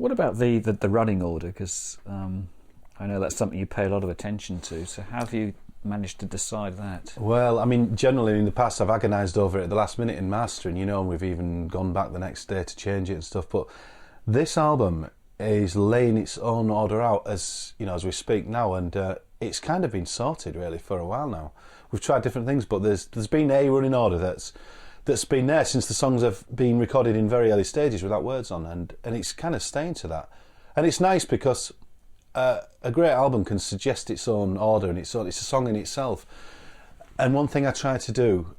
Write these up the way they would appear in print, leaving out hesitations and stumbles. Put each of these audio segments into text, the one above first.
What about the running order? Because I know that's something you pay a lot of attention to. So how have you managed to decide that? Well, I mean, generally in the past I've agonised over it at the last minute in mastering, you know, and we've even gone back the next day to change it and stuff. But this album is laying its own order out as, you know, as we speak now, and it's kind of been sorted really for a while now. We've tried different things, but there's been a running order that's been there since the songs have been recorded in very early stages without words on, and it's kind of staying to that. And it's nice because a great album can suggest its own order, and it's a song in itself. And one thing I try to do,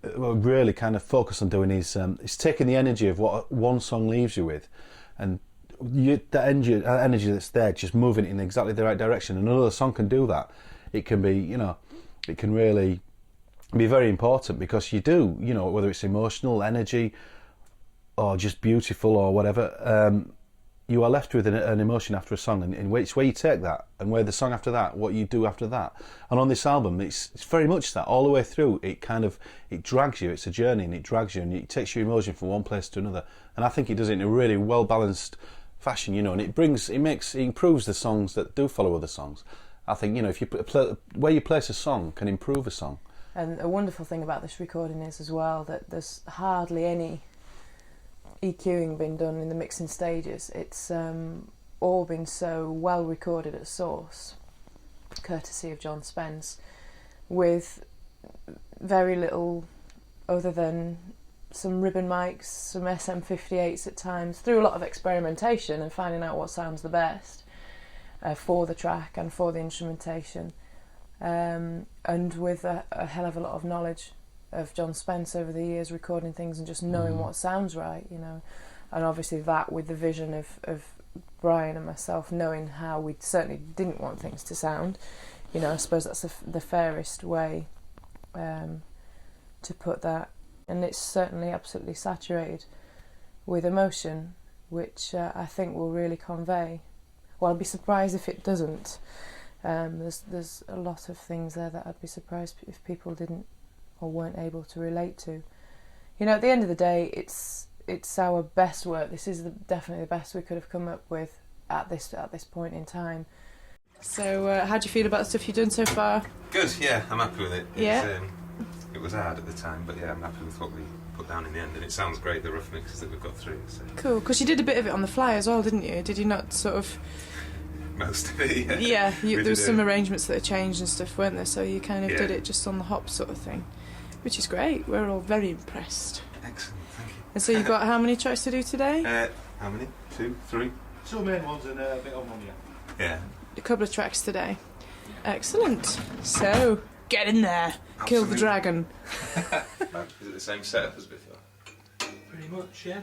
really kind of focus on doing, is taking the energy of what one song leaves you with, and that energy that's there, just moving it in exactly the right direction. And another song can do that. It can be, you know, it can really be very important, because you do, you know, whether it's emotional, energy, or just beautiful or whatever, you are left with an emotion after a song, and it's where you take that, and where the song after that, what you do after that. And on this album, it's very much that all the way through. It drags you. It's a journey, and it drags you, and it takes your emotion from one place to another. And I think it does it in a really well balanced fashion, you know. And it improves the songs that do follow other songs. I think, you know, if you where you place a song can improve a song. And a wonderful thing about this recording is as well that there's hardly any EQing been done in the mixing stages. It's all been so well recorded at source, courtesy of John Spence, with very little other than some ribbon mics, some SM58s at times, through a lot of experimentation and finding out what sounds the best for the track and for the instrumentation. And with a hell of a lot of knowledge of John Spence over the years, recording things and just knowing what sounds right, you know. And obviously that with the vision of Brian and myself, knowing how we certainly didn't want things to sound, you know. I suppose that's the fairest way to put that. And it's certainly absolutely saturated with emotion, which I think will really convey. Well, I'd be surprised if it doesn't. There's a lot of things there that I'd be surprised if people didn't or weren't able to relate to. You know, at the end of the day, it's our best work. This is definitely the best we could have come up with at this point in time. So, how do you feel about the stuff you've done so far? Good, yeah, I'm happy with it. Yeah. It was hard at the time, but yeah, I'm happy with what we put down in the end, and it sounds great, the rough mixes that we've got through. So. Cool, because you did a bit of it on the fly as well, didn't you? Did you not sort of... Most of it, yeah. Yeah, there was some arrangements that had changed and stuff, weren't there? So you kind of did it just on the hop sort of thing, which is great. We're all very impressed. Excellent, thank you. And so you've got how many tracks to do today? How many? 2, 3? 2 main ones and a bit of one, yeah. Yeah. A couple of tracks today. Excellent. So, get in there. Absolutely. Kill the dragon. Is it the same setup as before? Pretty much, yeah.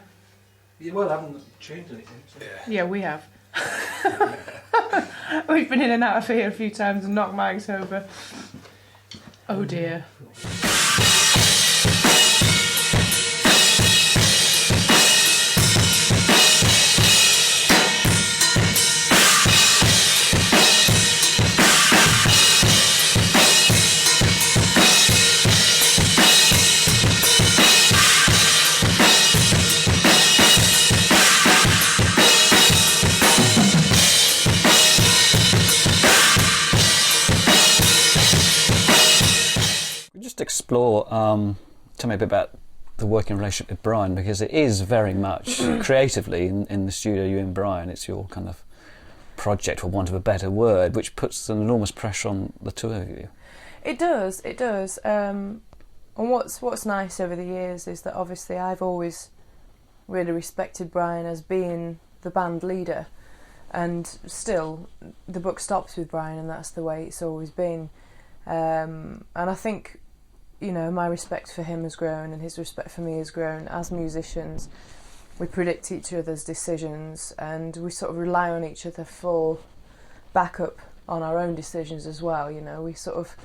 Well, I haven't changed anything. So. Yeah, we have. We've been in and out of here a few times and knocked mics over. Oh dear. Explore, tell me a bit about the working relationship with Brian, because it is very much creatively in the studio, you and Brian, it's your kind of project, for want of a better word, which puts an enormous pressure on the two of you. It does. And what's nice over the years is that obviously I've always really respected Brian as being the band leader, and still the book stops with Brian, and that's the way it's always been. And I think, you know, my respect for him has grown and his respect for me has grown. As musicians, we predict each other's decisions and we sort of rely on each other for backup on our own decisions as well. You know, we sort of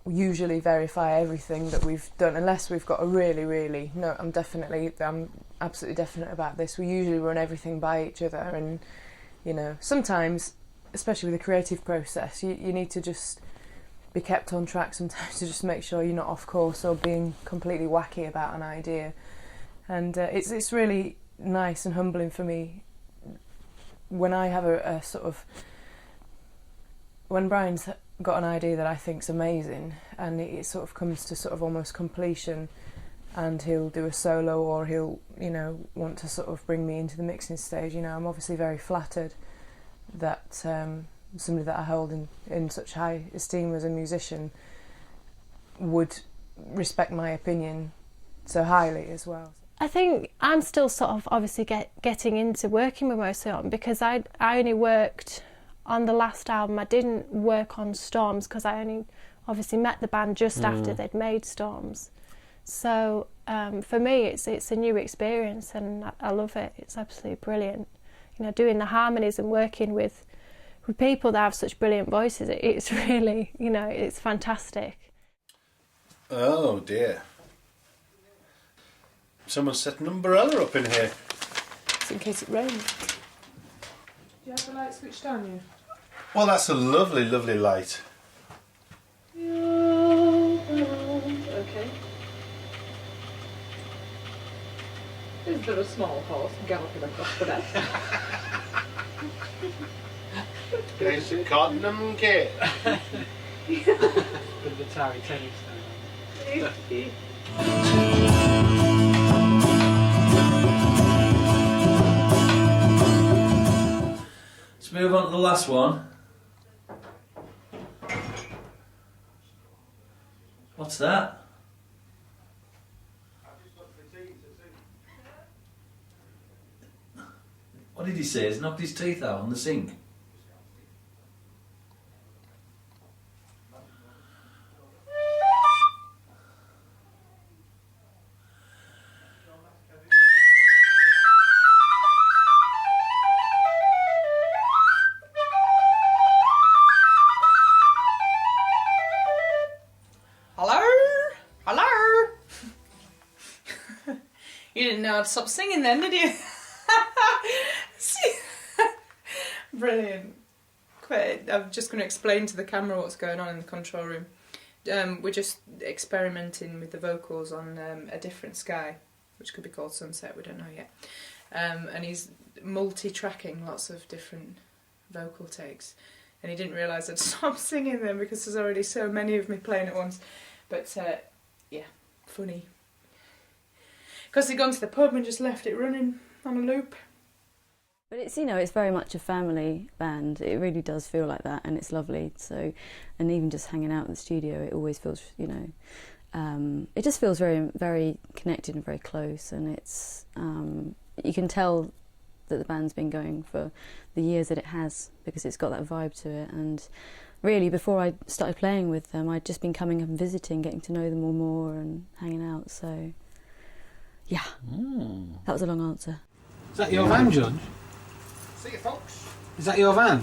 usually verify everything that we've done, unless we've got a really, no, I'm absolutely definite about this. We usually run everything by each other, and, you know, sometimes, especially with the creative process, you need to just be kept on track sometimes to just make sure you're not off course or being completely wacky about an idea. And it's really nice and humbling for me when I have a sort of, when Brian's got an idea that I think's amazing, and it sort of comes to sort of almost completion, and he'll do a solo, or he'll, you know, want to sort of bring me into the mixing stage, you know, I'm obviously very flattered that somebody that I hold in such high esteem as a musician would respect my opinion so highly as well. I think I'm still sort of obviously getting into working with Motorcycle, because I only worked on the last album. I didn't work on Storms because I only obviously met the band just after they'd made Storms. So for me it's a new experience, and I love it. It's absolutely brilliant. You know, doing the harmonies and working with people that have such brilliant voices, it's really, you know, it's fantastic. Oh dear. Someone set an umbrella up in here. It's in case it rains. Do you have the light switched on, you? Well, that's a lovely, lovely light. Okay. Is there a small horse galloping across the deck? It's a Cottenham kit. With the Atari tennis stand. Let's move on to the last one. What's that? What did he say? He's knocked his teeth out on the sink. You didn't know I'd stop singing then, did you? Brilliant. I'm just going to explain to the camera what's going on in the control room. We're just experimenting with the vocals on A Different Sky, which could be called Sunset, we don't know yet. And he's multi-tracking lots of different vocal takes. And he didn't realise I'd stopped singing them because there's already so many of me playing at once. But yeah, funny. Because they'd gone to the pub and just left it running on a loop. But it's, you know, it's very much a family band. It really does feel like that, and it's lovely. So, and even just hanging out in the studio, it always feels, you know, it just feels very, very connected and very close. And it's, you can tell that the band's been going for the years that it has, because it's got that vibe to it. And really, before I started playing with them, I'd just been coming up and visiting, getting to know them all more and hanging out. So, yeah, that was a long answer. Is that your van, Judge? See you, folks. Is that your van?